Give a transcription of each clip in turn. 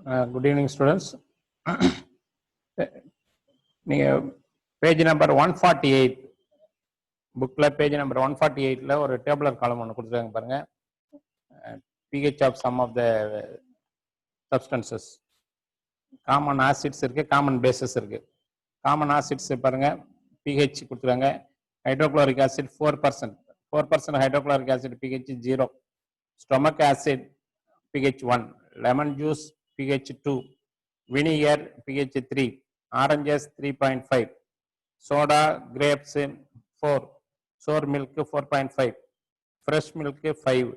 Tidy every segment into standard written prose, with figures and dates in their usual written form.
Good evening, students. நீங்கள் page number 148 புக்கில் page number 148ல் ஒரு டேபிளர் காலம் ஒன்று கொடுத்துருக்காங்க பாருங்க. pH of some of the substances. Common acids இருக்குது, காமன் பேசஸ் இருக்குது. காமன் ஆசிட்ஸ் பாருங்க, pH கொடுத்துருக்காங்க. Hydrochloric acid 4%, 4% hydrochloric acid pH 0, stomach acid pH 1, lemon juice pH 2, vinegar pH 3, oranges 3.5, soda grapes 4, sour milk 4.5, fresh milk 5,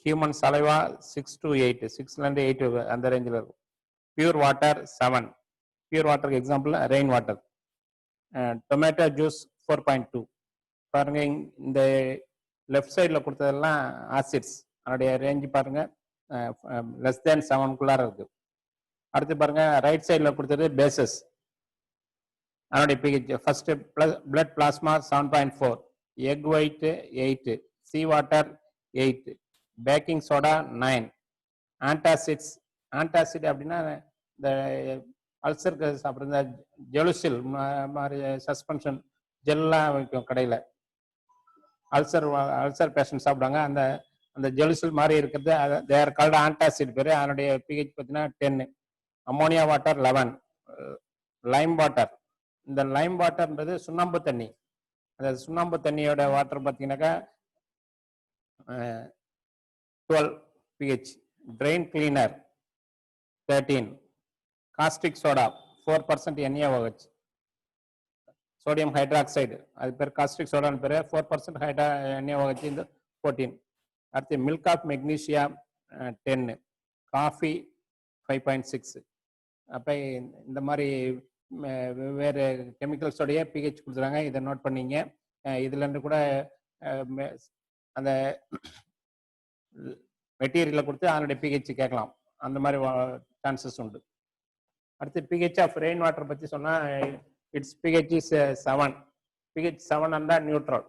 human saliva 6 to 8, 6 and 8 அந்த ரேஞ்சில் இருக்கும். pure water 7, pure water example rain water. tomato juice 4.2. பாருங்க, இந்த left சைடில் கொடுத்ததெல்லாம் acids, அதனுடைய range பாருங்க less than 7க்குள்ளார இருக்கு. அடுத்து பாருங்க, ரைட் சைடில் கொடுத்தது பேசஸ், அதனுடைய pH. First blood plasma 7.4, egg white 8, sea water 8, baking soda 9, antacids. Antacid அப்படின்னா இந்த அல்சருக்கு சாப்பிட்ற ஜெலுசில் மாதிரி சஸ்பென்ஷன் ஜெல்லாம் வைக்கும் கடையில், அல்சர் பேஷண்ட் சாப்பிடுவாங்க. அந்த அந்த ஜெலுசில் மாதிரி இருக்கிறது தேர் கால்டு ஆன்டாசிட் பேர். அதனுடைய pH பார்த்தீங்கன்னா 10. Ammonia water 11, Lime water. இந்த லைம் வாட்டர்ன்றது சுண்ணாம்பு தண்ணி. அந்த சுண்ணாம்பு தண்ணியோட வாட்டர் பார்த்தீங்கன்னாக்கா 12 pH. Train cleaner 13, caustic soda 4% NaOH, sodium hydroxide அது பேர் காஸ்டிக் சோடான்னு பேர், 4% NaOH இந்த 14. அடுத்து மில்க் ஆஃப் மெக்னீஷியா 10, காஃபி 5.6. அப்போ இந்த மாதிரி வேறு கெமிக்கல்ஸோடைய pH கொடுத்துறாங்க, இதை நோட் பண்ணிங்க. இதுலேருந்து கூட அந்த மெட்டீரியலை கொடுத்து அதனுடைய pH கேட்கலாம், அந்த மாதிரி சான்சஸ் உண்டு. அடுத்து pH ஆஃப் ரெயின் வாட்டர் பற்றி சொன்னால் இட்ஸ் pH இஸ் 7. pH 7 இருந்தால் நியூட்ரல்.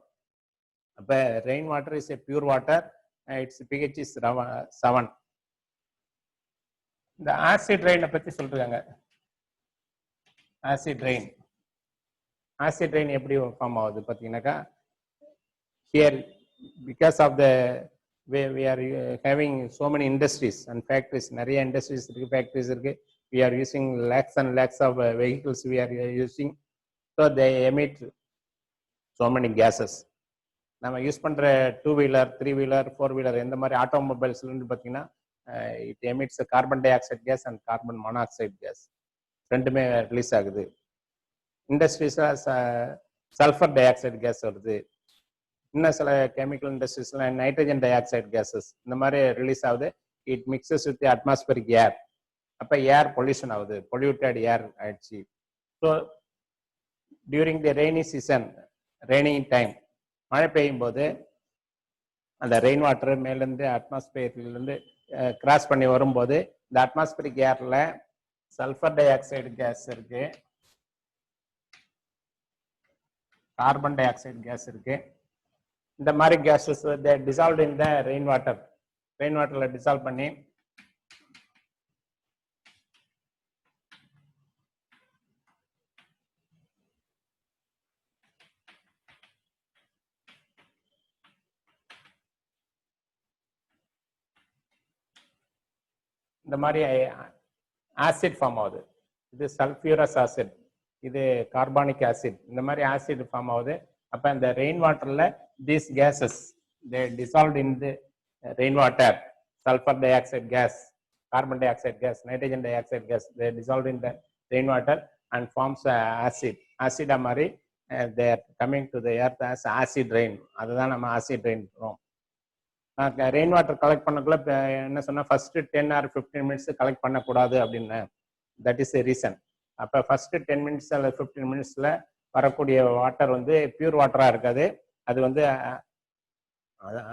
அப்போ rain water is a pure water, it's pH is 7. இந்த ஆசிட் ரெயினை பற்றி சொல்றாங்க. ஆசிட் ரெயின், ஆசிட் ரெயின் எப்படி ஃபார்ம் ஆகுது பார்த்தீங்கன்னாக்கா, here because of the we are having so many industries and factories, நிறைய industries இருக்கு, factories இருக்கு. We are using lakhs and lakhs of vehicles we are using, so they emit so many gases. நம்ம use பண்ணுற 2-wheeler 3-wheeler 4-wheeler இந்த மாதிரி ஆட்டோமொபைல்ஸ்லேருந்து பார்த்தீங்கன்னா it emits carbon dioxide gas and carbon monoxide gas, ரெண்டுமே release ஆகுது. இண்டஸ்ட்ரீஸில் sulphur dioxide gas வருது. இன்னும் சில கெமிக்கல் இண்டஸ்ட்ரீஸ்ல நைட்ரஜன் டை ஆக்சைடு கேஸஸ் இந்த மாதிரி ரிலீஸ் ஆகுது. It mixes with atmospheric air. அப்போ ஏர் பொல்யூஷன் ஆகுது, பொல்யூட்டட் ஏர் ஆயிடுச்சு. So during the rainy season, raining time, மழை பெய்யும் போது அந்த ரெயின் வாட்டர் மேலேருந்து அட்மாஸ்பியர்லேருந்து கிராஸ் பண்ணி வரும்போது இந்த அட்மாஸ்பியரிக் ஏரில் சல்ஃபர் டை ஆக்சைடு கேஸ் இருக்கு, கார்பன் டை ஆக்சைடு கேஸ் இருக்கு. இந்த மாதிரி gases dissolve in the rain water, rain வாட்டரில் டிசால்வ் பண்ணி இந்த மாதிரி ஆசிட் ஃபார்ம் ஆகுது. இது சல்ஃபியூரஸ் ஆசிட், இது கார்பானிக் ஆசிட், இந்த மாதிரி ஆசிட் ஃபார்ம் ஆகுது. அப்போ இந்த ரெயின் வாட்டரில் these gases they dissolve in the rain water, sulphur dioxide gas, carbon dioxide gas, nitrogen dioxide gas, they dissolve in the rain water and forms acid. ஆசிடா மாதிரி they are coming to the earth as acid rain. அதுதான் நம்ம acid rain சொல்றோம். Rain water collect பண்ணக்குள்ள என்ன சொன்னா, first 10 or 15 minutes collect பண்ணக்கூடாது அப்படின்னு. That is a reason. அப்போ ஃபர்ஸ்ட் 10 மினிட்ஸ் அல்லது 15 மினிட்ஸ்ல வரக்கூடிய வாட்டர் வந்து பியூர் வாட்டரா இருக்காது, அது வந்து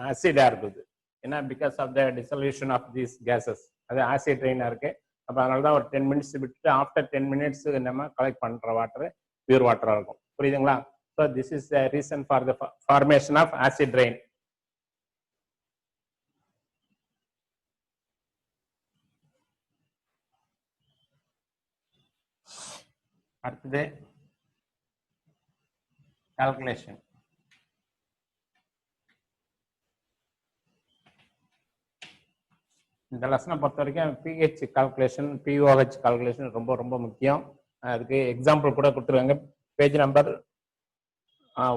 ஆசிடா இருக்குது. ஏன்னா because of the dissolution of these gases, அது ஆசிட் ரெயினா இருக்கு. அப்போ அதனால தான் ஒரு 10 மினிட்ஸ் விட்டுட்டு ஆஃப்டர் 10 மினிட்ஸ் நம்ம கலெக்ட் பண்ற வாட்டர் பியூர் வாட்டரா இருக்கும். புரியுதுங்களா? So this is the reason for the formation of acid rain. அடுத்தது கால்குலேஷன். இந்த லெசனை பொறுத்த வரைக்கும் பிஹெச் கால்குலேஷன், பிஓஹெச் கால்குலேஷன் ரொம்ப ரொம்ப முக்கியம். அதுக்கு எக்ஸாம்பிள் கூட கொடுத்துருக்காங்க. பேஜ் நம்பர்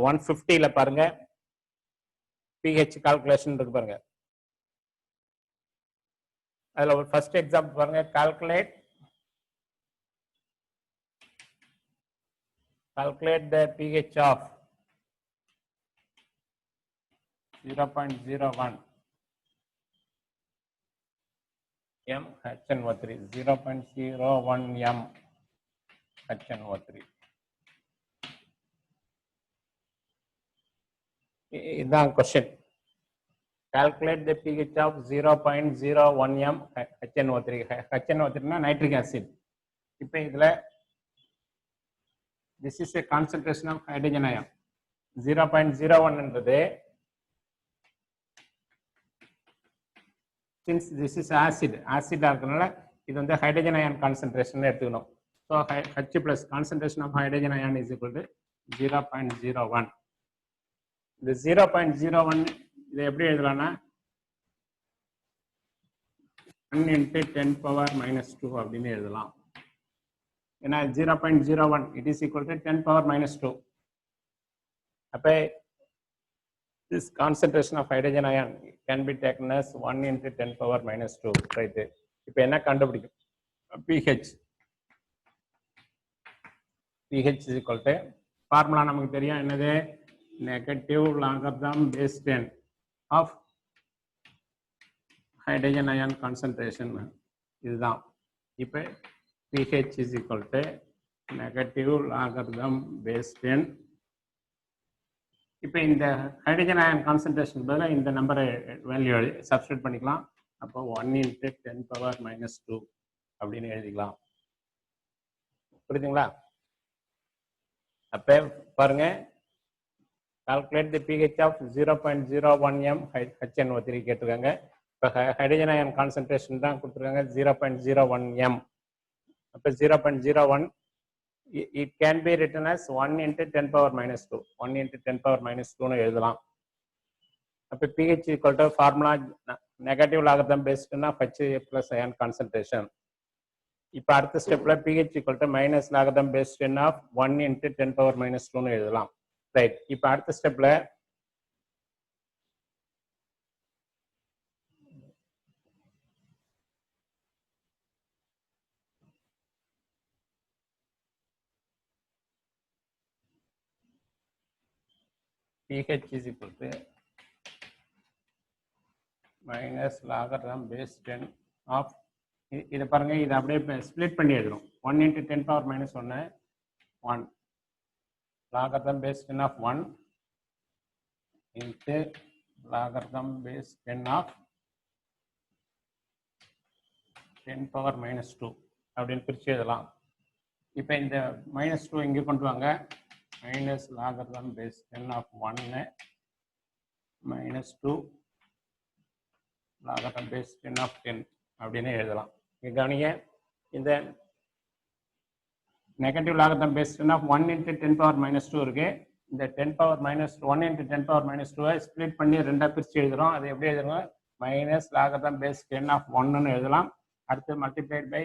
150 பாருங்க, பிஹெச் கால்குலேஷன் இருக்கு பாருங்க. அதுல ஒரு ஃபர்ஸ்ட் எக்ஸாம்பிள் பாருங்க. calculate the pH of 0.01 m HNO3, 0.01 m HNO3. இதுதான் question. calculate the pH of 0.01 m HNO3. HNO3 னா நைட்ரிக் ஆசிட். இப்போ இதுல this is a concentration of hydrogen ion. 0.01 என்றது, since this is acid இருக்கனால இது வந்து hydrogen ion concentration எடுத்துக்கணும். So H plus concentration of hydrogen ion is equal to 0.01. இந்த 0.01 இதை எப்படி எழுதலாம்னா 1 into 10 power minus 2 அப்படின்னு எழுதலாம். ஏன்னா 0.01 it is equal to 10 power minus 2. அப்போ this concentration of hydrogen ion can be taken as 1 into 10 power minus 2, right? இப்போ என்ன கண்டுபிடிக்கும்? pH is equal to, formula நமக்கு தெரியும் என்னது, negative logarithm base 10 of hydrogen ion concentration. இதுதான். இப்போ pH is equal to negative logarithm base 10. இப்போ இந்த ஹைட்ரஜன் அயன் கான்சன்ட்ரேஷன் பதிலாக இந்த நம்பரை வேல்யூ சப்ஸ்டியூட் பண்ணிக்கலாம். அப்போ 1 into 10 power minus 2 அப்படின்னு எழுதிக்கலாம். புரியுதுங்களா? அப்போ பாருங்க, calculate the pH of 0.01 m HNO3 கேட்டிருக்காங்க. இப்போ ஹைட்ரஜன் அயன் கான்சன்ட்ரேஷன் தான் கொடுத்துருக்காங்க 0.01 m. அப்போ 0.01 it can be written as 1 into 10 power minus 2. 1 into 10 power minus 2 னு எழுதலாம். அப்போ pH equal to formula negative logarithm பேஸ்டுனா H plus ion concentration. இப்போ அடுத்த ஸ்டெப்ல pH equal to minus logarithm based of 1 into 10 power minus 2 னு எழுதலாம். Right. இப்போ அடுத்த ஸ்டெப்ல pH is equal to minus logarithm base 10 of, இதை பாருங்க, இதை அப்படியே ஸ்பிளிட் பண்ணி எழுதணும். 1 into 10 power minus 1 1 logarithm base 10 of 1 into logarithm base 10 of 10 power minus 2 அப்படின்னு பிரிச்சு எழுதலாம். இப்போ இந்த minus 2 இங்கே கொண்டு வாங்க. minus logarithm base 10 of 1 minus 2 logarithm base 10 of 10 அப்படின்னு எழுதலாம். இங்க கவனிங்க, இந்த negative logarithm base 10 of 1 into 10 power minus 2 இருக்கு. இந்த 10 power minus 1 into 10 power minus 2 split பண்ணி ரெண்டா பிரிச்சு எழுதுறோம். அது எப்படி எழுதுறோம்? மைனஸ் லாகரிதம் பேஸ் 10 of 1 எழுதலாம். அடுத்து multiplied by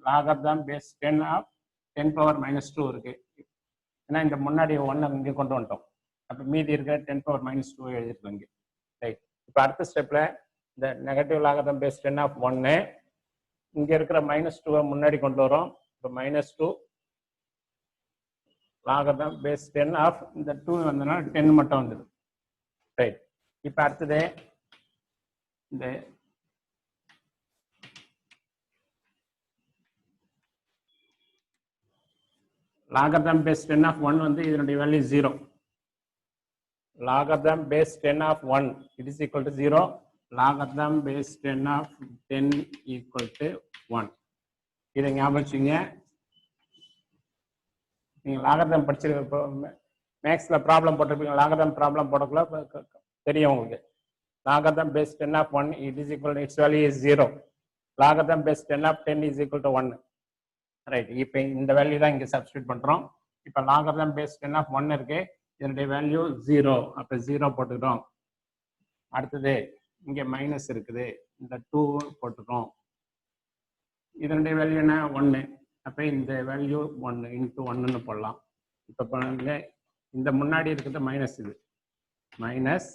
logarithm base 10 of 10 power minus 2 இருக்கு. ஏன்னா இந்த முன்னாடி 1 இங்கே கொண்டு வந்துட்டோம். அப்போ மீதி இருக்கிற 10 power minus 2 எழுதிருக்கோம் இங்கே. ரைட். இப்போ அடுத்த ஸ்டெப்ல இந்த நெகட்டிவ் லாகரிதம் பேஸ் 10 of 1 இங்க இருக்கிற மைனஸ் 2 முன்னாடி கொண்டு வரோம். இப்போ மைனஸ் 2 லாகரிதம் பேஸ் 10 ஆஃப் இந்த 2 வந்ததுனால 10 மட்டும் வந்தது. ரைட். இப்போ அடுத்தது இந்த logarithm base 10 of 1 வந்து இதனுடைய value 0. logarithm base 10 of 1 it is equal to 0. logarithm base 10 of 10 equal to 1. இதை ஞாபகம் வச்சுங்க. நீங்க logarithm படிச்சிருக்க மேக்ஸ்ல ப்ராப்ளம் போட்டிருப்பீங்க. logarithm ப்ராப்ளம் போடக்குள்ள தெரியும் உங்களுக்கு. logarithm base 10 of 1 it is equal to its value is 0. logarithm base 10 of 10 is equal to 1. Right. இப்போ இந்த வேல்யூ தான் இங்கே சப்ஸ்டியூட் பண்ணுறோம். இப்போ லாகர்தம் பேஸ் 10 ஆஃப் 1 இருக்கு, இதனுடைய வேல்யூ 0. அப்போ 0 போட்டுக்கிறோம். அடுத்தது இங்கே மைனஸ் இருக்குது, இந்த 2 போட்டுக்கிறோம். இதனுடைய வேல்யூ என்ன? 1. அப்போ இந்த வேல்யூ 1 இன்ட்டு 1ன்னு போடலாம். இப்போ பாருங்க, இந்த முன்னாடி இருக்கிறது மைனஸ், இது மைனஸ்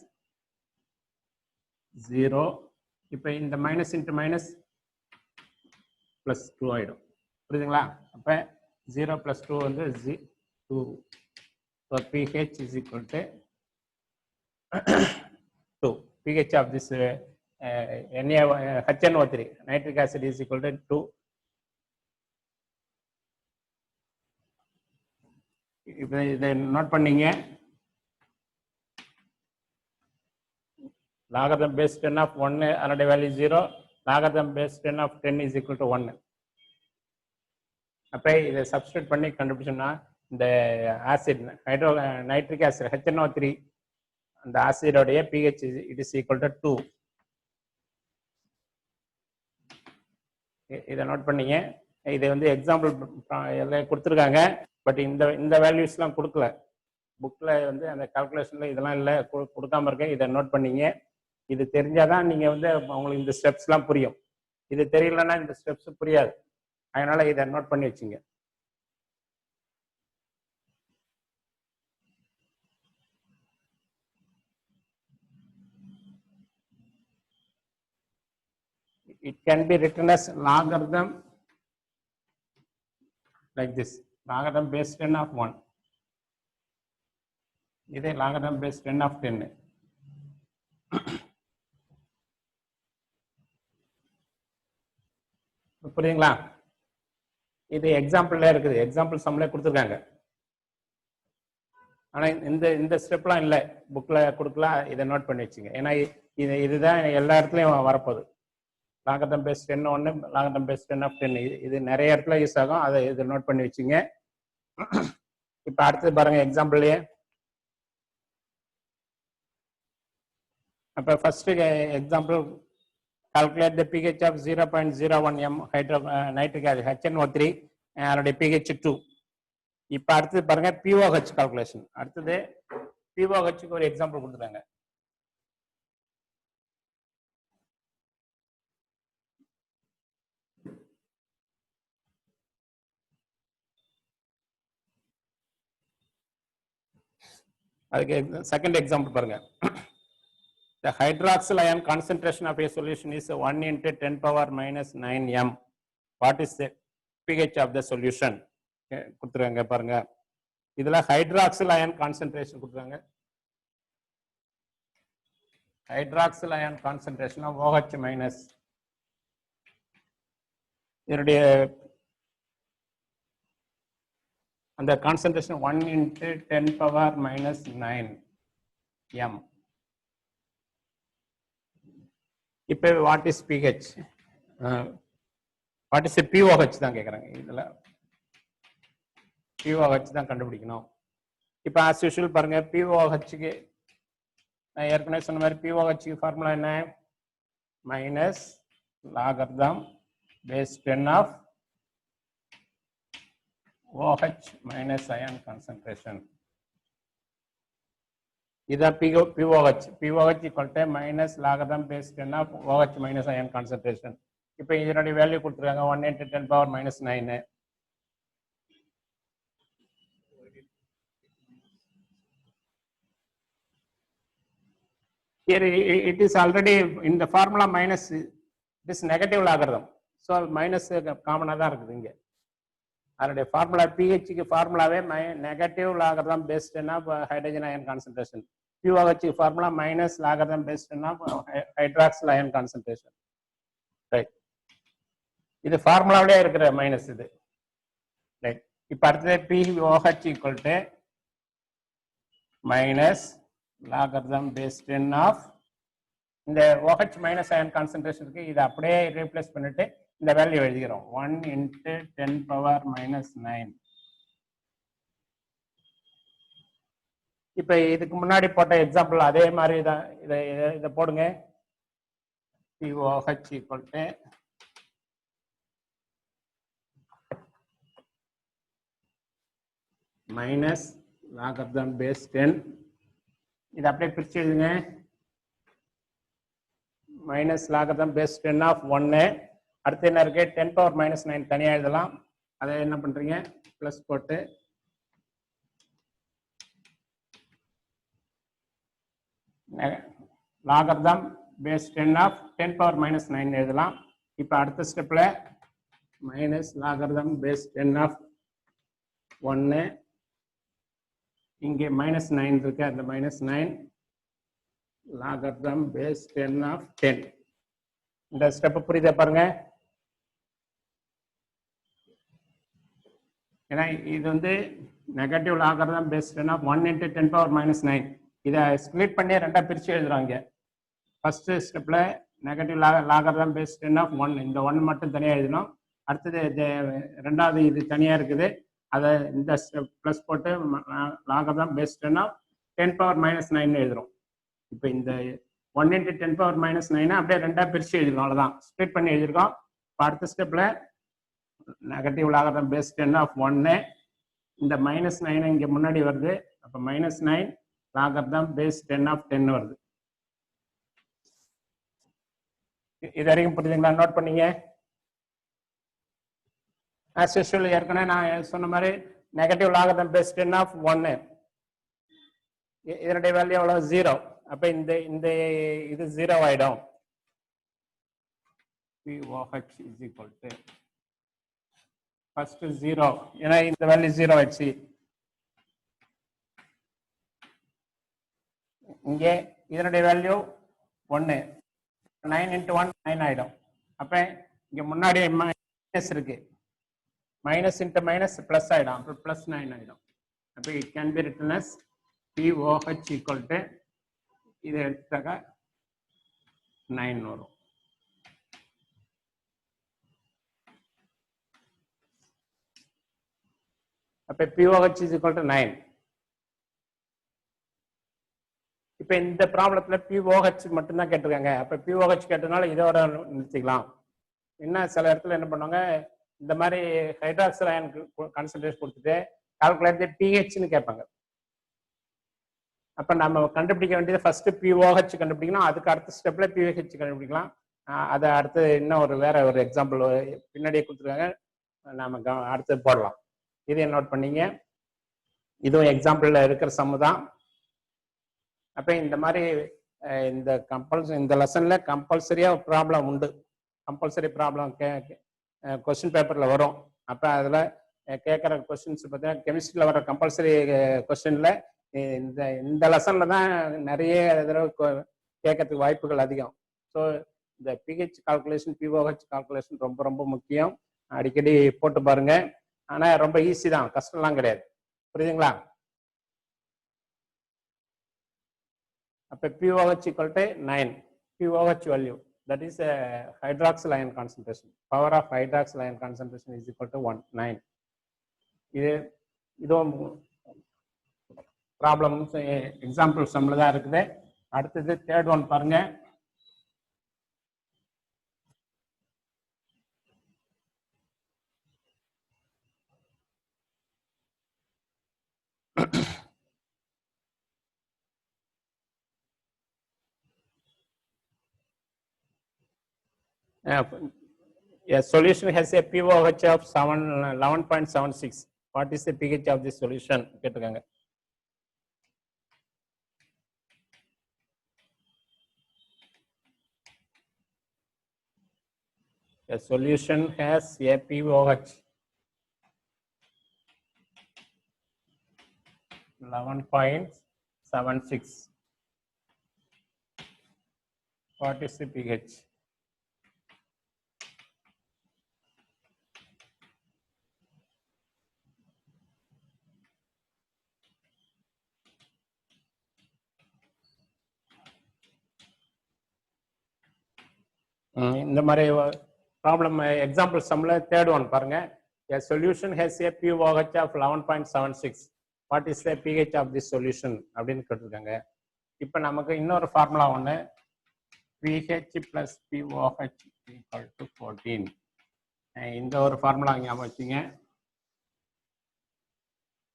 0. இப்போ இந்த மைனஸ் இன்ட்டு மைனஸ் ப்ளஸ் 2 ஆகிடும். புரியுதுங்களா? அப்போ 0 + 2 வந்து 2. So pH is equal to 2. pH of this HNO3 nitric acid is equal to 2. இப்போ இதை நோட் பண்ணீங்க. லாகர்தம் பேஸ் 10 ஆஃப் 1 அதனுடைய value 0, logarithm base 10 of 10 is equal to 1. அப்போ இதை சப்ஸ்டியூட் பண்ணி கண்டுபிடிச்சோம்னா இந்த ஆசிட் நைட்ரிக் ஆசிட் HNO3 அந்த ஆசிடோடைய pH it is equal to 2. இதை நோட் பண்ணீங்க. இதை வந்து எக்ஸாம்பிள் எல்லாம் கொடுத்துருக்காங்க, பட் இந்த வேல்யூஸ்லாம் கொடுக்கல புக்கில், வந்து அந்த கால்குலேஷனில் இதெல்லாம் இல்லை, கொடுக்காம இருக்கேன். இதை நோட் பண்ணீங்க. இது தெரிஞ்சாதான் நீங்கள் வந்து உங்களுக்கு இந்த ஸ்டெப்ஸ்லாம் புரியும். இது தெரியலன்னா இந்த ஸ்டெப்ஸ் புரியாது. அதனால இதை நோட் பண்ணி வச்சுங்க. It can be written as logarithm like this, logarithm base 10 of 1. இது logarithm base 10 of 10. புரியுங்களா? இது எக்ஸாம்பிள்ல இருக்குது, எக்ஸாம்பிள் சம்ல கொடுத்துருக்காங்க. ஆனா இந்த ஸ்டெப்லாம் இல்லை, புக்ல கொடுக்கலாம். இதை நோட் பண்ணி வச்சுங்க. ஏன்னா இதுதான் எல்லா இடத்துலையும் வரப்போகுது. Logarithm base 10 1, logarithm base 10 of 10 இது நிறைய இடத்துல யூஸ் ஆகும். அதை இதை நோட் பண்ணி வச்சுங்க. இப்போ அடுத்தது பாருங்க எக்ஸாம்பிள்லயே. அப்போ first example, calculate the pH of 0.01 m nitric acid HNO3 அதனுடைய pH 2. இப்போ அடுத்தது பாருங்க POH கால்குலேஷன். அடுத்தது POHக்கு ஒரு எக்ஸாம்பிள் கொடுத்துருக்காங்க. அதுக்கு செகண்ட் எக்ஸாம்பிள் பாருங்க. The hydroxyl ion concentration of a solution is 1 × 10⁻⁻9 m. What is the pH of the solution? கொடுத்துருக்காங்க பாருங்க. இதுல ஹைட்ராக்சில் அயன் கான்சென்ட்ரேஷன் கொடுத்துருக்காங்க. ஹைட்ராக்சில் அயன் கான்சென்ட்ரேஷன் OH-, இதனுடைய அந்த கான்சென்ட்ரேஷன் 1 × 10⁻⁻9 m. இப்போ what is pH, what is POH தான் கேட்குறாங்க. இதில் POH தான் கண்டுபிடிக்கணும். இப்போ ஆஸ் யூஷுவல் பாருங்க, POHக்கு நான் ஏற்கனவே சொன்ன மாதிரி POHக்கு ஃபார்முலா என்ன? Minus logarithm base 10 of OH minus ion concentration. இதான் POH. POH equal to minus logarithm base 10 of OH minus ion concentration. இப்போ இதனுடைய வேல்யூ கொடுத்துருக்காங்க 1 × 10⁻⁻9. Here it is already in the formula minus, it is negative logarithm. So minus காமனா தான் இருக்குது இங்க. அதனுடைய formula pHக்கு ஃபார்முலாவே negative logarithm base 10 of hydrogen ion concentration. POH formula minus logarithm base 10 of hydroxyl ion concentration. Right. இது ஃபார்முலாவிலே இருக்கிற மைனஸ் இது. ரைட். இப்போ அடுத்தது POH equal to minus logarithm base 10 of இந்த OH மைனஸ் அயன் கான்சென்ட்ரேஷனுக்கு இதை அப்படியே ரீப்ளேஸ் பண்ணிட்டு இந்த வேல்யூ எழுதிக்கிறோம் 1 × 10⁻⁻9. இப்போ இதுக்கு முன்னாடி போட்ட எக்ஸாம்பிள் அதே மாதிரி தான். இதை போடுங்க. POH equal to minus logarithm base 10. இது அப்படியே பிரிச்சு எழுதுங்க. Minus logarithm base 10 of 1. அடுத்து என்ன இருக்கு? 10 பவர் மைனஸ் 9 தனியாக எழுதலாம். அதை என்ன பண்றீங்க? பிளஸ் போட்டு logarithm base 10 of 10 power minus 9 எழுதலாம். இப்போ அடுத்த ஸ்டெப்ல மைனஸ் லாகர்தம் பேஸ் 10 ஆஃப் 1. இங்கே மைனஸ் 9 இருக்கு, அந்த மைனஸ் 9 லாகர்தம் பேஸ் 10 ஆஃப் 10. இந்த ஸ்டெப் புரியுதா பாருங்க. ஏன்னா இது வந்து negative logarithm base 10 of 1 into 10 power minus 9. இதை ஸ்பிளிட் பண்ணி ரெண்டா பிரிச்சு எழுதுறாங்க. ஃபர்ஸ்ட் ஸ்டெப்ல நெகட்டிவ் லாகர்தம் பேஸ் 10 ஆஃப் 1, இந்த 1 மட்டும் தனியாக எழுதணும். அடுத்தது ரெண்டாவது இது தனியாக இருக்குது, அதை இந்த ப்ளஸ் போட்டு logarithm base 10 of 10 power minus 9 எழுதுறோம். இப்போ இந்த 1 into 10 பவர் மைனஸ் 9 அப்படியே ரெண்டா பிரிச்சு எழுதிடும், அவ்வளோதான். ஸ்ப்ளிட் பண்ணி எழுதிருக்கோம். இப்போ அடுத்த ஸ்டெப்ல நெகட்டிவ் லாகர்தம் பேஸ் 10 ஆஃப் 1, இந்த மைனஸ் 9 இங்கே முன்னாடி வருது. அப்போ மைனஸ் 9 லாகர்தம் பேஸ் 10 ஆஃப் 10 வருது. இது வரைக்கும் புரியுதுங்களா? நோட் பண்ணீங்க. ஆஸ் யூஷுவல் ஏற்கனவே நான் சொன்ன மாதிரி நெகட்டிவ் லாகர்தம் பேஸ் 10 ஆஃப் 1, இதனுடைய வேல்யூ எவ்வளவு? 0. அப்ப இந்த இந்த இது 0 ஆயிடும். POH is equal to first 0, ஏன்னா இந்த வேல்யூ 0 ஆயிடுச்சு. இங்கே இதனுடைய வேல்யூ 1, 9 into 1 9 ஆயிடும். அப்ப இங்க முன்னாடி மைனஸ் இருக்கு, மைனஸ் இன்ட்டு மைனஸ் பிளஸ் ஆயிடும், அப்புறம் பிளஸ் 9 ஆயிடும். அப்ப it can be written as POH equal to, இதை எடுத்துட்டாக்க 9 வரும். அப்ப POH is equal to 9. இப்ப இந்த ப்ராப்ளத்துல POH மட்டும்தான் கேட்டிருக்காங்க. அப்ப POH கேட்டதுனால இதோட நிறுத்திக்கலாம். என்ன சில இடத்துல என்ன பண்ணுவாங்க, இந்த மாதிரி ஹைட்ராக்சல் அயன் கான்சன்ட்ரேஷன் கொடுத்துட்டு கால்குலேட் pHன்னு கேட்பாங்க. அப்ப நம்ம கண்டுபிடிக்க வேண்டியது ஃபர்ஸ்ட் POH கண்டுபிடிக்கணும், அதுக்கு அடுத்த ஸ்டெப்ல PH கண்டுபிடிக்கலாம். அதை அடுத்து இன்னும் வேற ஒரு எக்ஸாம்பிள் பின்னாடியே கொடுத்துருக்காங்க, நாம அடுத்து போடலாம். இதை நோட் பண்ணீங்க. இதுவும் எக்ஸாம்பிள்ல இருக்கிற சம்மு தான். அப்ப இந்த மாதிரி இந்த லெசன்ல கம்பல்சரியா ப்ராப்ளம் உண்டு. கம்பல்சரி ப்ராப்ளம் கொஸ்டின் பேப்பர்ல வரும். அப்ப அதுல கேட்கிற கொஸ்டின்ஸ் பார்த்தீங்கன்னா கெமிஸ்ட்ரியில வர கம்பல்சரி கொஸ்டின்ல இந்த லெசன்ல தான் நிறைய தடவை கேட்கறதுக்கு வாய்ப்புகள் அதிகம். ஸோ இந்த பிஹெச் கால்குலேஷன், POH கால்குலேஷன் ரொம்ப ரொம்ப முக்கியம். அடிக்கடி போட்டு பாருங்க. ஆனா ரொம்ப ஈஸி தான், கஷ்டம்லாம் கிடையாது. புரியுதுங்களா? அப்ப POH equal to 9. POH value, that is hydroxyl ion concentration. Power of hydroxyl ion concentration is equal to 1, 9. இதுவும் ப்ராப்ளம் எக்ஸாம்பிள் சம்ல தான் இருக்குது. அடுத்தது தேர்ட் ஒன் பாருங்க. A solution has a POH of 11.76. What is the pH of this solution? கேட்டிருக்காங்க. A solution has a POH 11.76. What is the pH? இந்த மாதிரி problem example சம்ல third one பாருங்க. A solution has a POH of 11.76. What is the pH of this solution அப்படின்னு கேட்டிருக்காங்க. இப்போ நமக்கு இன்னொரு formula ஒன்று, pH plus POH equal to 14. இந்த ஒரு ஃபார்முலா ஞாபகம் வச்சுங்க.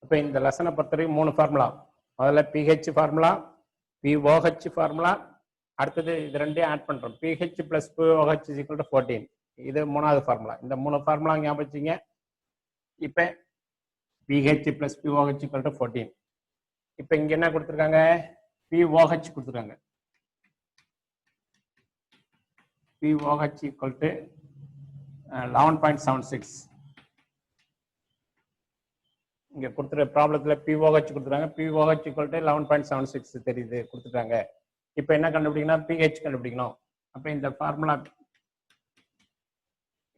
இப்போ இந்த லெசனை பொறுத்தவரைக்கும் 3 ஃபார்முலா. முதல்ல பிஹெச் ஃபார்முலா, பிஓஹெச் ஃபார்முலா, அடுத்தது இது ரெண்டையும் ஆட் பண்றோம். PH plus pOH is equal to 14. இது 3வது ஃபார்முலா. இந்த 3 ஃபார்முலா ஞாபகம் வச்சுங்க. இப்போ pH plus pOH equal to 14. இப்போ இங்க என்ன கொடுத்துருக்காங்க? பிஓஹெச் கொடுத்துருக்காங்க. POH equal to 11.76. இங்க கொடுத்துற ப்ராப்ளத்துல பிஓஹெச் கொடுத்துறாங்க. பிஓஹெச் ஈக்குவல் டு 11.76 தெரியுது கொடுத்துட்டாங்க. இப்போ என்ன கண்டுபிடிக்கணும்? பிஹெச் கண்டுபிடிக்கணும். அப்போ இந்த formula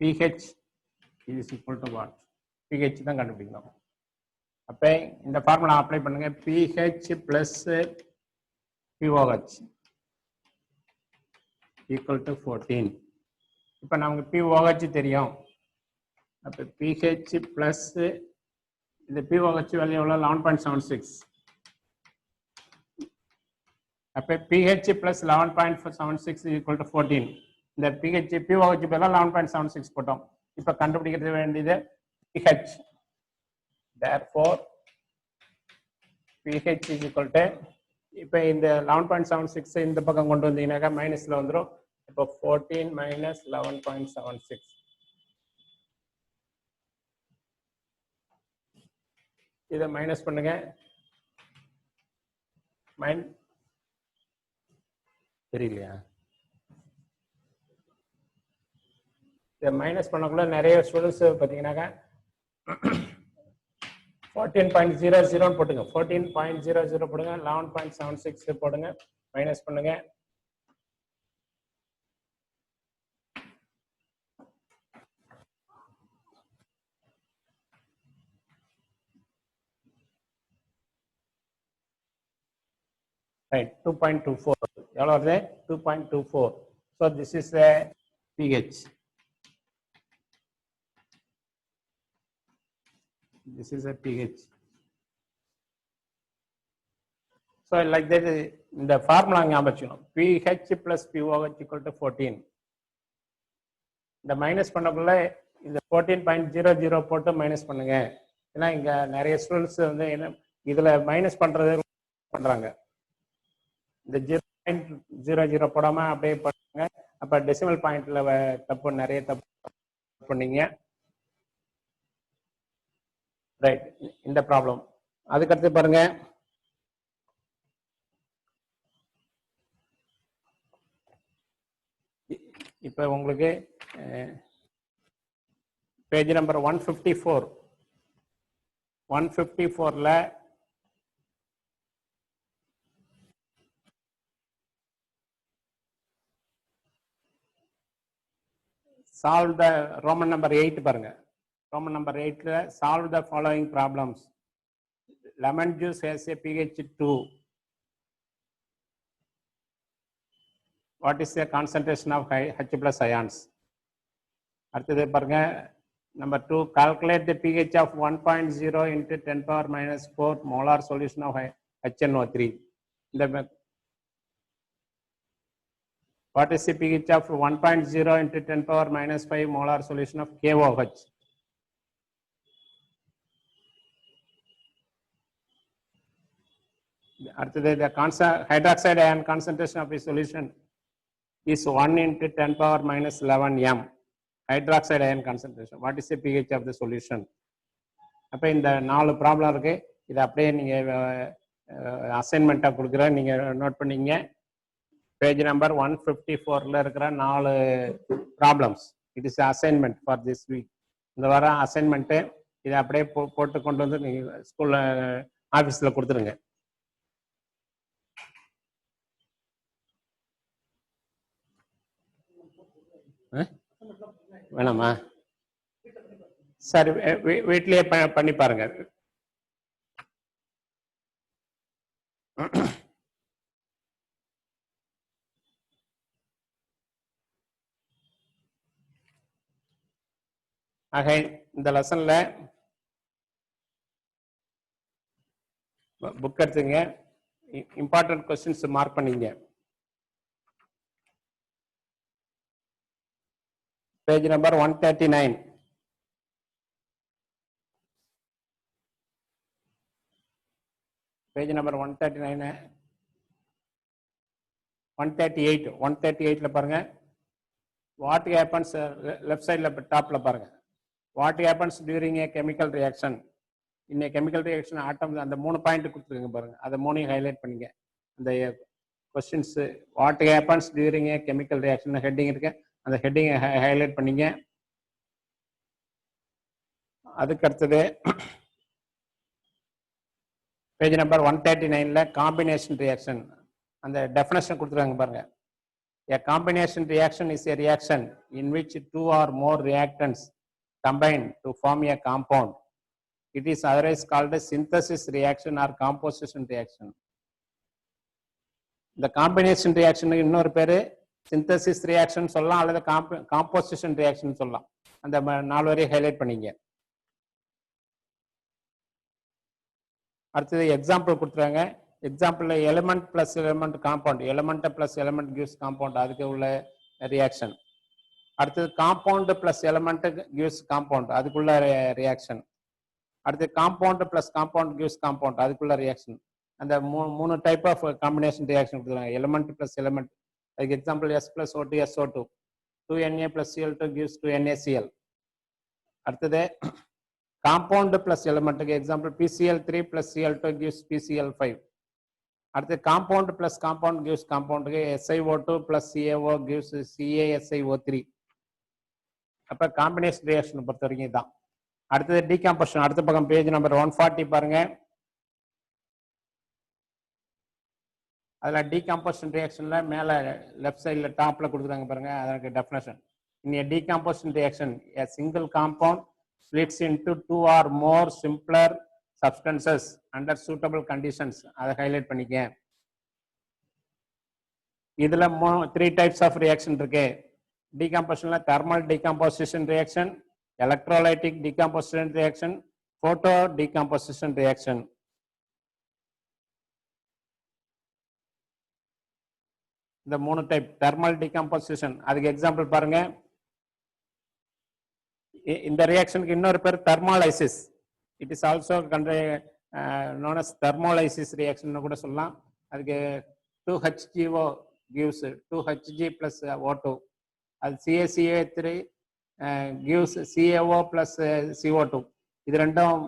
pH is equal to what? PH தான் கண்டுபிடிக்கணும். அப்போ இந்த ஃபார்முலா அப்ளை பண்ணுங்க. PH plus pOH equal to 14. இப்போ நமக்கு பிஓஹெச் தெரியும். அப்போ பிஹெச் பிளஸ் இந்த பிஓஹெச் வேல்யூ எவ்வளோ? 11.76. அப்போ பிஹெச் பிளஸ் 11.76 ஈக்குவல் டு 14. இந்த பிஹெச் பிஓஹெச் பதிலாக 11.76 போட்டோம். இப்போ கண்டுபிடிக்கிறது வேண்டியது pH. therefore pH is equal to, இப்போ இந்த 11.76 இந்த பக்கம் கொண்டு வந்தீங்கன்னாக்கா மைனஸ்ல வந்துடும். இப்போ 14 மைனஸ் 11.76. இதை மைனஸ் பண்ணுங்க. தெரியலையா? இதை மைனஸ் பண்ணக்குள்ள நிறைய ஸ்டூடெண்ட்ஸ் பார்த்தீங்கன்னாக்கா 14.00 போட்டுங்க. 14.00 போடுங்க. 11.76 போடுங்க. மைனஸ் பண்ணுங்க. ரைட். 2.24 எவ்வளோ வருது? 2.24. So this is a pH. This is a pH. So like that, இந்த ஃபார்முலா ஞாபகம் வச்சுக்கணும். pH plus pOH equal to 14. இந்த மைனஸ் பண்ணக்குள்ள இந்த 14.00 போட்டு மைனஸ் பண்ணுங்க. ஏன்னா இங்க நிறைய ஸ்டூடெண்ட்ஸ் வந்து என்ன இதுல மைனஸ் பண்றது பண்றாங்க. இந்த 0.00 போடாம அப்படியே பண்ணுங்க. அப்ப டெசிமல் பாயிண்ட்ல தப்பு, நிறைய தப்பு பண்ணீங்க. ரைட். இந்த ப்ராப்ளம் அதுக்கடுத்து பாருங்க. இப்ப உங்களுக்கு பேஜ் நம்பர் 154ல சால்வ் த ரோமன் நம்பர் 8 பாருங்க. Roman number 8, solve the following problems. Lemon juice has a pH 2. What is the concentration of H plus ions? அடுத்தது பாருங்க. Number 2, calculate the pH of 1.0 into 10 power minus 4 molar solution of HNO3. What is the pH of 1.0 into 10 power minus 5 molar solution of KOH? அடுத்தது the hydroxide ion concentration of a solution is 1 into 10 power minus 11 m. Hydroxide ion concentration. What is the pH of the solution? அப்போ இந்த 4 problem இருக்கு. இதை அப்படியே நீங்க அசைன்மெண்ட்டாக கொடுக்குறேன், நீங்க note பண்ணீங்க. பேஜ் நம்பர் 154ல இருக்கிற 4 problems. It is assignment for this week. இந்த வாரம் அசைன்மெண்ட்டு இதை அப்படியே போட்டு கொண்டு வந்து நீங்க ஸ்கூல்ல ஆஃபீஸில் கொடுத்துருங்க. வேணாமா? சரி, வீட்லயே பண்ணி பாருங்க. ஆக இந்த லெசன்ல புக் எடுத்துங்க, இம்பார்ட்டன்ட் கொஸ்டின்ஸ் மார்க் பண்ணீங்க. Page number 139. பேஜ் நம்பர் 139 138 பாருங்க. வாட் ஹேப்பன்ஸ் லெஃப்ட் சைடில் டாப்ல பாருங்க. What happens during a chemical reaction in a chemical reaction atom, அந்த 3 பாயிண்ட் கொடுத்துருங்க பாருங்க. அதை 3 ஹைலைட் பண்ணிங்க. அந்த questions what happens during a chemical reaction heading இருக்கு, அந்த ஹெட்டிங் ஹைலைட் பண்ணிங்க. அதுக்கு அடுத்தது பேஜ் நம்பர் 139 காம்பினேஷன் ரியாக்ஷன் அந்த டெஃபினேஷன் கொடுத்துருக்காங்க பாருங்க. A combination reaction is a reaction in which 2 or more reactants combine to form a compound. It is otherwise called a synthesis reaction or composition reaction. The combination reaction இன்னொரு பேரு synthesis reaction சொல்லலாம், அல்லது composition reaction சொல்லலாம். அந்த 4 வரையும் highlight பண்ணீங்க. அடுத்தது example கொடுத்துருக்காங்க. Example element plus element compound, element plus element gives compound, அதுக்கு உள்ள ரியாக்ஷன். அடுத்தது compound plus element gives compound, அதுக்குள்ள ரியாக்ஷன். அடுத்து compound plus compound gives compound, அதுக்குள்ள ரியாக்ஷன். அந்த 3 டைப் ஆஃப் காம்பினேஷன் ரியாக்ஷன் கொடுத்துருக்காங்க. எலிமெண்ட் பிளஸ் எலிமெண்ட், அதுக்கு example S plus O2 SO2, 2Na plus Cl2 gives 2NaCl. அடுத்தது காம்பவுண்ட் பிளஸ் எலிமெண்ட்டுக்கு example PCl3 plus Cl2 gives PCl5. அடுத்து compound plus compound gives காம்பவுண்டுக்கு SiO2 plus CaO gives CaSiO3. அப்ப combination reaction பொறுத்த வரைக்கும் தான். அடுத்தது டீகாம்போசிஷன், அடுத்த பக்கம் பேஜ் நம்பர் 140 பாருங்க. அதுல டீகாம்போசிஷன் ரியாக்ஷன்ல மேல லெஃப்ட் சைட்ல டாப்ல கொடுத்துருக்காங்க பாருங்க. அதற்கு definition. In a decomposition reaction, a single compound splits into 2 or more simpler substances under suitable conditions. அதை ஹைலைட் பண்ணிக்க. இதுல 3 types of reaction இருக்கு. Decompositionல thermal decomposition reaction, electrolytic decomposition reaction, photo decomposition reaction. இந்த 3 டைப் thermal decomposition, அதுக்கு example பாருங்க. இந்த ரியாக்ஷனுக்கு இன்னொரு பேர் thermolysis. It is also known as thermolysis reaction கூட சொல்லலாம். அதுக்கு 2HGO gives 2Hg plus O2. அது CaCO3 gives CaO plus CO2. இது ரெண்டும்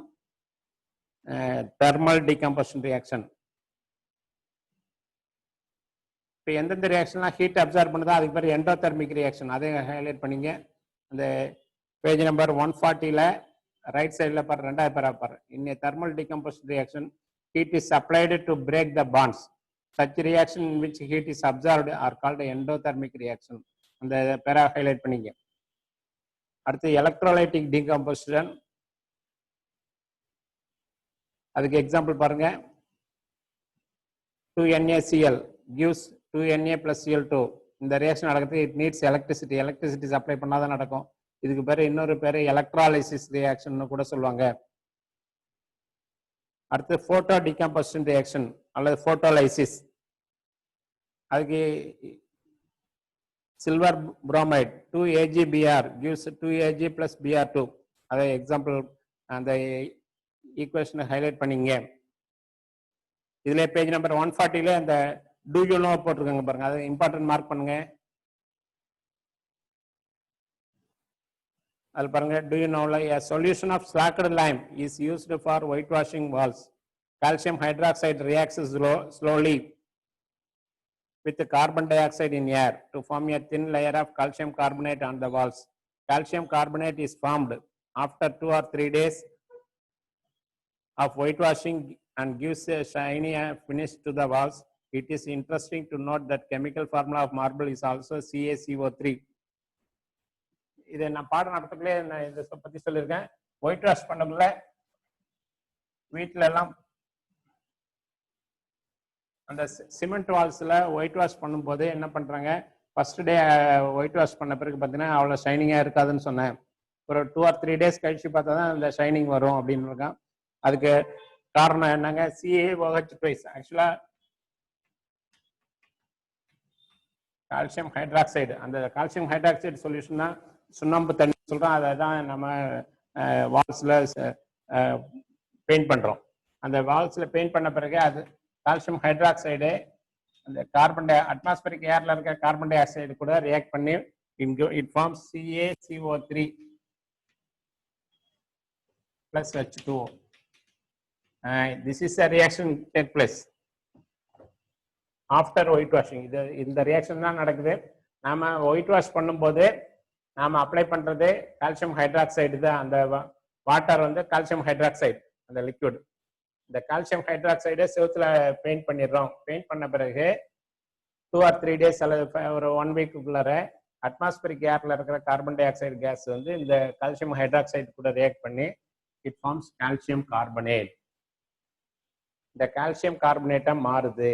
thermal decomposition reaction. இப்போ எந்தெந்த ரியாக்ஷன்லாம் ஹீட் அப்சார்ப் பண்ணுதோ அதுக்கு பேர் எண்டோதெர்மிக் ரியாக்ஷன், அதை ஹைலைட் பண்ணிங்க. அந்த பேஜ் நம்பர் 140ல ரைட் சைடில் பாரு, 2வது பேரா பாரு. In a thermal decomposition reaction heat is applied to break the bonds. Such reaction in which heat is absorbed are called endothermic reaction. அந்த பேரா ஹைலைட் பண்ணிங்க. அடுத்து எலக்ட்ரோலைட்டிக் டிகம்போசிஷன், அதுக்கு example பாருங்க. 2NaCl gives 2Na plus Cl2. இந்த reaction நடக்கிறது it needs electricity. Electricity supply பண்ணாதான் நடக்கும். இதுக்கு பேரு இன்னொரு பேரு எலக்ட்ராலைசிஸ் ரியாக்ஷன் கூட சொல்லுவாங்க. அடுத்து போட்டோ டிகம்போசிஷன் ரியாக்ஷன் அல்லது போட்டோலைசிஸ், அதுக்கு silver bromide 2AgBr gives 2Ag plus Br2. அதை எக்ஸாம்பிள் அந்த ஈக்குவேஷனை ஹைலைட் பண்ணீங்க. இதுல பேஜ் நம்பர் 140ல அந்த டூ யூ நோ போட்டிருக்காங்க பாருங்க, அதை இம்பார்ட்டன்ட் மார்க் பண்ணுங்க. அது பாருங்க, do you know a solution of slacked lime is used for whitewashing walls. Calcium hydroxide reacts slowly with carbon dioxide in air to form a thin layer of calcium carbonate on the walls. Calcium carbonate is formed after 2 or 3 days of whitewashing and gives a shiny finish to the walls. It is interesting to note that chemical formula of marble is also CaCO3. இதை நான் பாடம் நடத்துக்குள்ளே நான் இதை பத்தி சொல்லியிருக்கேன். White wash பண்ணக்குள்ள வீட்டில எல்லாம் அந்த சிமெண்ட் வால்ஸ்ல ஒயிட் வாஷ் பண்ணும்போது என்ன பண்றாங்க, ஃபர்ஸ்ட் டே ஒயிட் வாஷ் பண்ண பிறகு பார்த்தீங்கன்னா அவ்வளோ ஷைனிங்கா இருக்காதுன்னு சொன்னேன். ஒரு 2 or 3 days கழிச்சு பார்த்தா தான் அந்த ஷைனிங் வரும் அப்படின்னு இருக்கான். அதுக்கு காரணம் என்னங்க, CaOH2. ஆக்சுவலா கால்சியம் ஹைட்ராக்சைடு, அந்த கால்சியம் ஹைட்ராக்சைடு சொல்யூஷன் தான் சுண்ணாம்பு தண்ணி சொல்றோம். அதை தான் நம்ம வால்ஸ்ல பெயிண்ட் பண்றோம். அந்த வால்ஸ்ல பெயிண்ட் பண்ண பிறகு அது கால்சியம் ஹைட்ராக்சைடு அந்த கார்பன் டை அட்மாஸ்பரிக் ஏர்ல இருக்க கார்பன் டை ஆக்சைடு கூட ரியாக்ட் பண்ணி it forms CaCO3 plus H2O. This is a reaction take place after white washing. இந்த ரியாக்ஷன் தான் நடக்குது. நாம ஒயிட் வாஷ் பண்ணும்போது நாம அப்ளை பண்றது கால்சியம் ஹைட்ராக்சைடு தான். அந்த வாட்டர் வந்து கால்சியம் ஹைட்ராக்சைடு அந்த லிக்விட். இந்த கால்சியம் ஹைட்ராக்சைடை செவுத்துல பெயிண்ட் பண்ணிடுறோம். பெயிண்ட் பண்ண பிறகு 2 or 3 days அல்லது ஒரு 1 week-க்குள்ளார அட்மாஸ்பரிக் ஏர்ல இருக்கிற கார்பன் டை ஆக்சைடு கேஸ் வந்து இந்த கால்சியம் ஹைட்ராக்சைடு கூட ரியாக்ட் பண்ணி இட் ஃபார்ம்ஸ் கால்சியம் கார்பனேட். இந்த கால்சியம் கார்பனேட்டா மாறுது.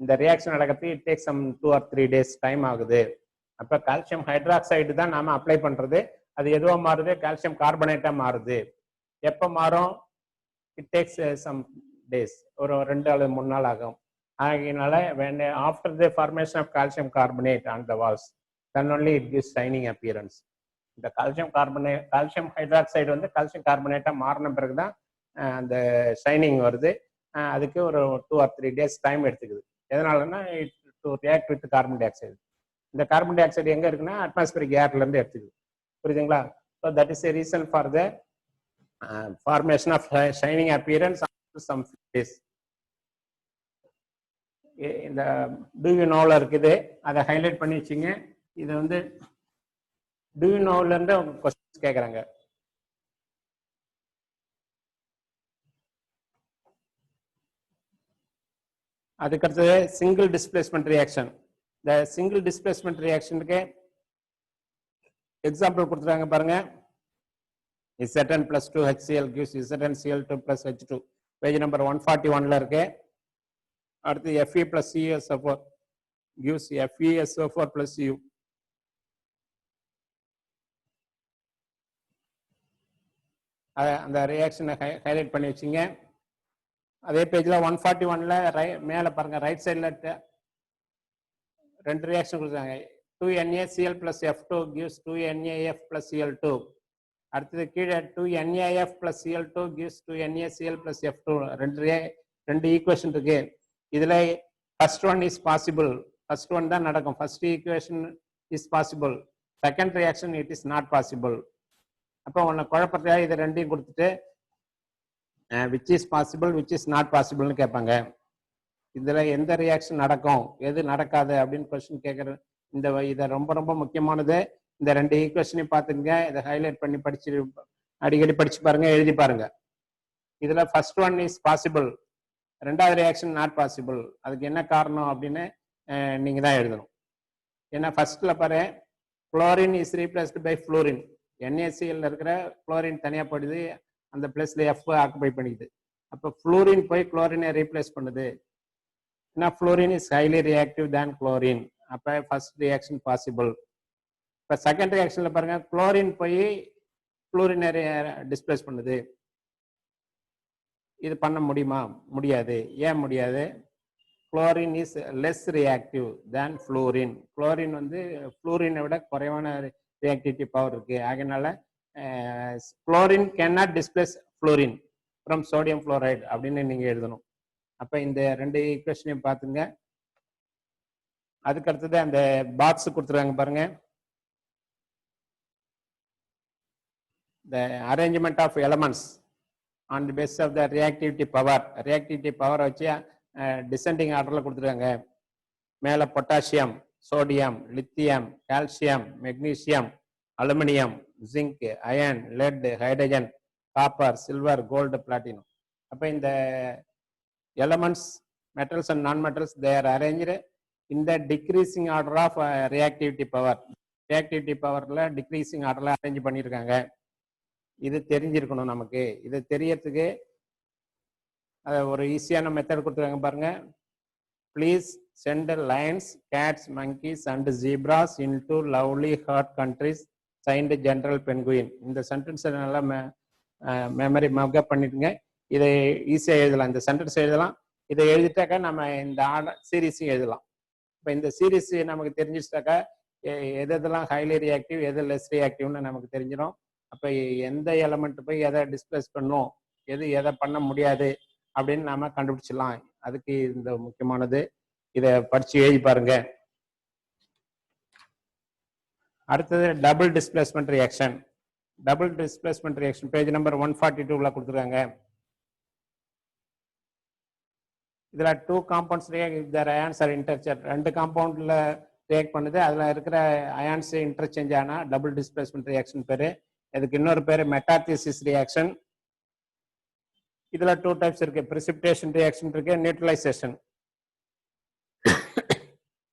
இந்த ரியாக்ஷன் நடக்கிறதுக்கு it take some 2 or 3 days time ஆகுது. அப்ப கால்சியம் ஹைட்ராக்சைடு தான் நாம அப்ளை பண்றது. அது எதுவா மாறுது? கால்சியம் கார்பனேட்டா மாறுது. எப்ப மாறும்? இட் டேக்ஸ் சம் டேஸ், ஒரு 2 அல்லது 3 நாள் ஆகும். ஆகையினால when after the formation of calcium carbonate on the walls then only it gives shining appearance. இந்த கால்சியம் ஹைட்ராக்சைடு வந்து கால்சியம் கார்பனேட்டா மாறின பிறகுதான் அந்த ஷைனிங் வருது. அதுக்கு ஒரு 2 or 3 days டைம் எடுத்துக்குது. எதனாலன்னா to react with carbon dioxide. இந்த கார்பன் டை ஆக்சைடு எங்க இருக்குன்னா அட்மாஸ்பரிக் ஏர்ல இருந்து எடுத்துக்குது. புரியுதுங்களா? So that is a reason for the formation of shining appearance after some days. இந்த டூ யூ நோல இருக்குது, அதை ஹைலைட் பண்ணி வச்சுங்க. இது வந்து டூ யூ நோல இருந்து அவங்க கொஸ்டின்ஸ் கேட்குறாங்க. அதுக்கடுத்தது சிங்கிள் டிஸ்பிளேஸ்மெண்ட் ரியாக்ஷன். இந்த சிங்கிள் டிஸ்பிளேஸ்மெண்ட் ரியாக்ஷனுக்கு எக்ஸாம்பிள் கொடுத்துருக்காங்க பாருங்க. Zn plus 2 HCl gives ZnCl2 plus H2. Page number 141 இருக்கு. அடுத்து Fe plus CuSO4 gives FeSO4 plus U. அந்த ரியாக்ஷனை ஹைலைட் பண்ணி வச்சுங்க. அதே பேஜ்ல 141 மேல பாருங்க, ரைட் சைட்ல 2 ரியாக்ஷன் கொடுத்தாங்க. 2NaCl plus F2 gives 2NaF plus Cl2. அடுத்தது கீழே 2NaF plus Cl2 gives 2NaCl plus F2. ரெண்டு ஈக்குவேஷன் இருக்கு. இதுல first one is possible. First one தான் நடக்கும். First equation is possible. Second reaction it is not possible. அப்போ உன்னை குழப்பத்தையா இதை ரெண்டையும் கொடுத்துட்டு which is possible which is not பாசிபிள்னு கேட்பாங்க. இதுல எந்த ரியாக்ஷன் நடக்கும் எது நடக்காது அப்படின்னு கொஸ்டின் கேட்கற இதை ரொம்ப ரொம்ப முக்கியமானது. இந்த 2 ஈக்குவேஷனையும் பார்த்துங்க. இதை ஹைலைட் பண்ணி படிச்சு அடிக்கடி படிச்சு பாருங்க, எழுதி பாருங்க. இதுல ஃபர்ஸ்ட் ஒன் இஸ் பாசிபிள், ரெண்டாவது ரியாக்ஷன் நாட் பாசிபிள். அதுக்கு என்ன காரணம் அப்படின்னு நீங்க தான் எழுதணும். ஏன்னா ஃபர்ஸ்ட்ல பாரு, chlorine is replaced by fluorine. NaCl இருக்கிற குளோரின் தனியா போயிடுது, அந்த பிளஸ்ல F ஆக்குபை பண்ணிக்குது. அப்போ ஃப்ளோரின் போய் குளோரினை ரீப்ளேஸ் பண்ணுது. ஏன்னா fluorine is highly reactive than chlorine. அப்போ ஃபர்ஸ்ட் ரியாக்ஷன் பாசிபிள். இப்போ செகண்ட் ரியாக்ஷன்ல பாருங்க, குளோரின் போய் ஃப்ளோரினை டிஸ்பிளேஸ் பண்ணுது. இது பண்ண முடியுமா? முடியாது. ஏன் முடியாது? Chlorine is less reactive than fluorine. Chlorine வந்து ஃப்ளோரினை விட குறைவான ரியாக்டிவிட்டி பவர் இருக்கு. அதனால chlorine cannot displays fluorine from sodium fluoride அப்படின்னு நீங்க எழுதணும். அப்ப இந்த 2 ஈக்குவேஷனையும் பார்த்துங்க. அதுக்கு அடுத்தது அந்த பாக்ஸ் கொடுத்துருக்காங்க பாருங்க. The arrangement of elements on the basis of the reactivity power. reactivity power வச்சு டிசெண்டிங் ஆர்டர்ல கொடுத்துருக்காங்க. மேல potassium, sodium, lithium, calcium, magnesium, aluminium, zinc, iron, lead, hydrogen, copper, silver, gold, platinum. அப்ப இந்த elements, metals and non-metals, they are arranged in the decreasing order of reactivity power. reactivity powerல decreasing orderல arrange பண்ணியிருக்காங்க. இது தெரிஞ்சிருக்கணும் நமக்கு. இது தெரியறதுக்கு ஒரு ஈஸியான மெத்தட் கொடுத்துருக்காங்க பாருங்க. Please send lions, cats, monkeys and zebras into lovely hot countries signed general penguin. இந்த சென்டென்ஸை நல்லா மெமரி மப்அப் பண்ணிட்டுங்க. இதை ஈஸியாக எழுதலாம். இந்த சென்டென்ஸ் எழுதலாம். இதை எழுதிட்டாக்கா நம்ம இந்த ஆர்டர் சீரீஸையும் எழுதலாம். இப்போ இந்த சீரீஸ் நமக்கு தெரிஞ்சிச்சிட்டாக்கா எதெல்லாம் ஹைலி ரியாக்டிவ் எது லெஸ் ரியாக்டிவ்னு நமக்கு தெரிஞ்சிடும். அப்போ எந்த எலமெண்ட் போய் எதை டிஸ்பிளேஸ் பண்ணும், எது எதை பண்ண முடியாது அப்படின்னு நாம கண்டுபிடிச்சிடலாம். அதுக்கு இந்த முக்கியமானது, இதை படிச்சு எழுதி பாருங்க. அடுத்தது double displacement reaction. Double displacement reaction page number 142ல கொடுத்துருக்காங்க. இதுல 2 compounds their ions are interchanged. 2 காம்பவுண்ட்ல ரியாக்ட் பண்ணுது, அதுல இருக்கிற அயான்ஸ் இன்டர்சேஞ்ச் ஆனா டபுள் டிஸ்பிளேஸ்மெண்ட் ரியாக்ஷன் பேரு. இதுக்கு இன்னொரு பேரு மெட்டாதீசிஸ் ரியாக்ஷன். இதுல 2 டைப்ஸ் இருக்கு, precipitation ரியாக்ஷன் இருக்கு, neutralisation.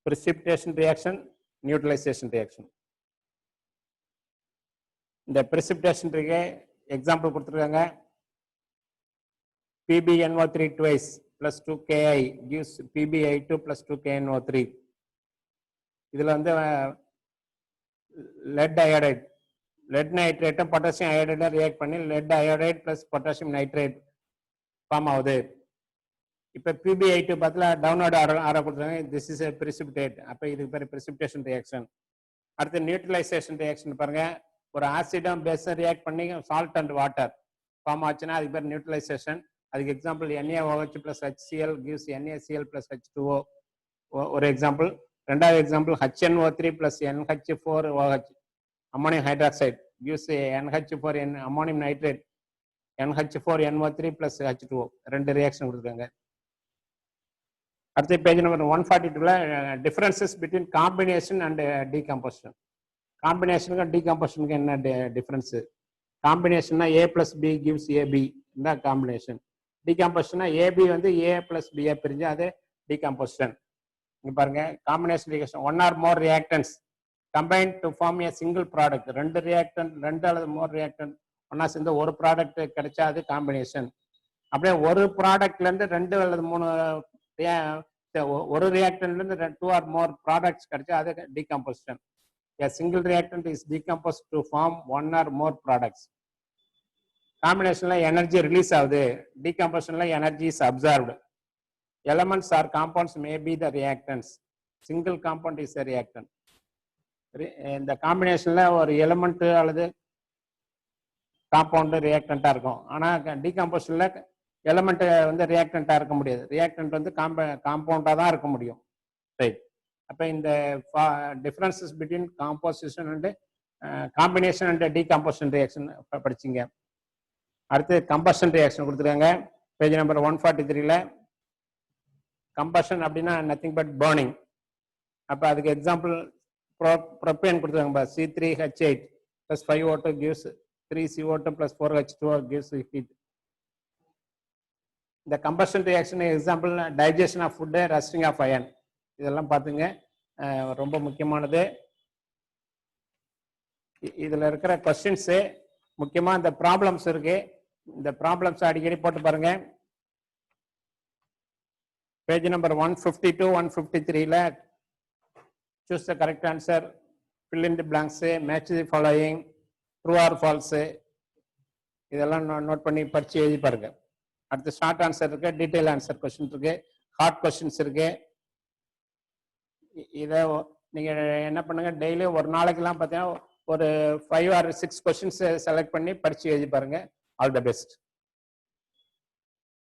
precipitation reaction, neutralisation reaction. இந்த precipitation இருக்கு எக்ஸாம்பிள் கொடுத்துருக்காங்க. PbNO3 twice plus 2Ki gives PbI2 plus 2KNO3. இதுல வந்து lead iodide, lead nitrate potassium iodide react பண்ணி lead iodide plus potassium nitrate form ஆகுது. இப்ப PbI2 பதிலா டவுன்வர்ட் ஆரோ கொடுத்துருக்காங்க. This is a precipitate. அப்ப இதுக்கு பேர் precipitation ரியாக்ஷன். அடுத்து நியூட்ரலைசேஷன் ரியாக்ஷன் பாருங்க. ஒரு ஆசிடும் பேஸும் ரியாக்ட் பண்ணி சால்ட் அண்ட் வாட்டர் ஃபார்ம் ஆச்சுன்னா அதுக்கு பேர் நியூட்ரலைசேஷன். அதுக்கு example NaOH plus HCl gives NaCl plus H2O ஒரு எக்ஸாம்பிள். ரெண்டாவது example HNO3 plus NH4OH ammonium hydroxide gives NH4 ammonium nitrate NH4NO3 plus H2O. 2 ரியாக்ஷன் கொடுத்துருக்காங்க. அடுத்த பேஜ் நம்பர் 142ல differences between combination and decomposition. காம்பினேஷனுக்கும் டீகம்போசிஷனுக்கு என்ன டிஃபரன்ஸ்? காம்பினேஷன்னா A plus B gives AB, இந்த காம்பினேஷன். டீகம்போசிஷன்னா AB வந்து A plus B பிரிஞ்சு அது டீகம்போசிஷன். இங்க பாருங்க, combination reaction 1 or more reactants combined to form a single product. 2 reactant, 2 அல்லது மோர் ரியாக்டன்ட் ஒன்னா சேர்ந்து ஒரு ப்ராடக்ட் கிடைச்சா அது காம்பினேஷன். அப்படியே ஒரு ப்ராடக்ட்ல இருந்து 2 அல்லது 3 ஒரு ரியாக்டன்ட்ல இருந்து 2 or more ப்ராடக்ட்ஸ் கிடைச்சா அது decomposition. A single reactant is decomposed to form 1 or more products. Combinationல எனர்ஜி ரிலீஸ் ஆகுது, decompositionல energy is absorbed. Elements or compounds may be the reactants. Single compound is a reactant. இந்த காம்பினேஷன்ல ஒரு element அல்லது compound ரியாக்டண்டா இருக்கும். ஆனா டீகம்போசிஷன்ல எலிமெண்ட் வந்து ரியாக்டண்டா இருக்க முடியாது. ரியாக்டன்ட் வந்து காம்பவுண்டா தான் இருக்க முடியும். ரைட். அப்ப இந்த differences between composition and combination and decomposition reaction படிச்சிங்க. அடுத்து கம்பஷன் ரியாக்ஷன் கொடுத்துருக்காங்க பேஜ் நம்பர் 143ல. கம்பஷன் அப்படின்னா நத்திங் பட் பர்னிங். அப்ப அதுக்கு எக்ஸாம்பிள் ப்ரோப்பேன் கொடுத்துருக்காங்க. C3H8 plus 5O2 gives 3CO2 plus 4H2O gives heat. இந்த combustion reaction example digestion of food, rusting of iron. இதெல்லாம் பார்த்துங்க, ரொம்ப முக்கியமானது. இதுல இருக்கிற கொஸ்டின்ஸ் முக்கியமா இந்த ப்ராப்ளம்ஸ் இருக்கு. இந்த ப்ராப்ளம்ஸ் அடிக்கடி போட்டு பாருங்க. பேஜ் நம்பர் 152, 153ல choose the correct answer, fill in the blanks, match the following, true or false, இதெல்லாம் நோட் பண்ணி படிச்சு எழுதி பாருங்க. அடுத்து ஷார்ட் ஆன்சர் இருக்கு, டீடைல் ஆன்சர் கொஸ்டின் இருக்கு, ஹார்ட் கொஸ்டின்ஸ் இருக்கு. இதை நீங்க என்ன பண்ணுங்க, டெய்லி ஒரு நாளைக்கெல்லாம் பார்த்தீங்கன்னா ஒரு 5 or 6 கொஸ்டின்ஸ் செலக்ட் பண்ணி படிச்சு எழுதி பாருங்க. All the best.